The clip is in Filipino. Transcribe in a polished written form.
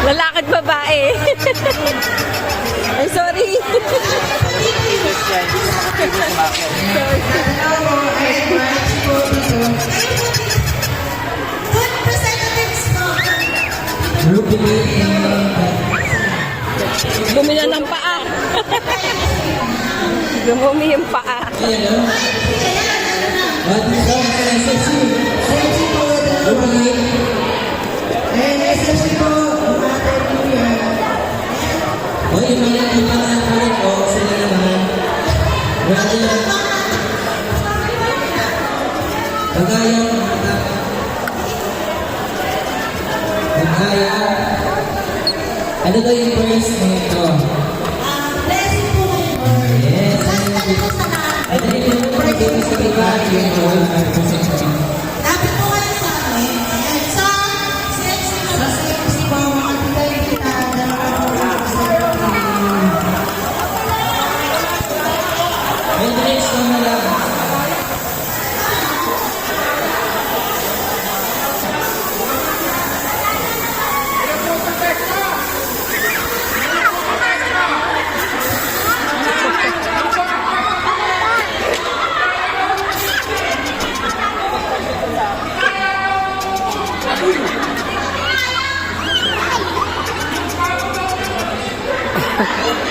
Lalakad babae. I'm sorry. Bumila ng paa. Gumumi yung paa. Ano daw yung first nito? Blessing po kayo. Yes. Basta po sa lahat. Ano yung first sa iba? Yung Dapat po kayo sa amin. Ayan. So, sexy po mga titay kita. may dress na malaki. Ha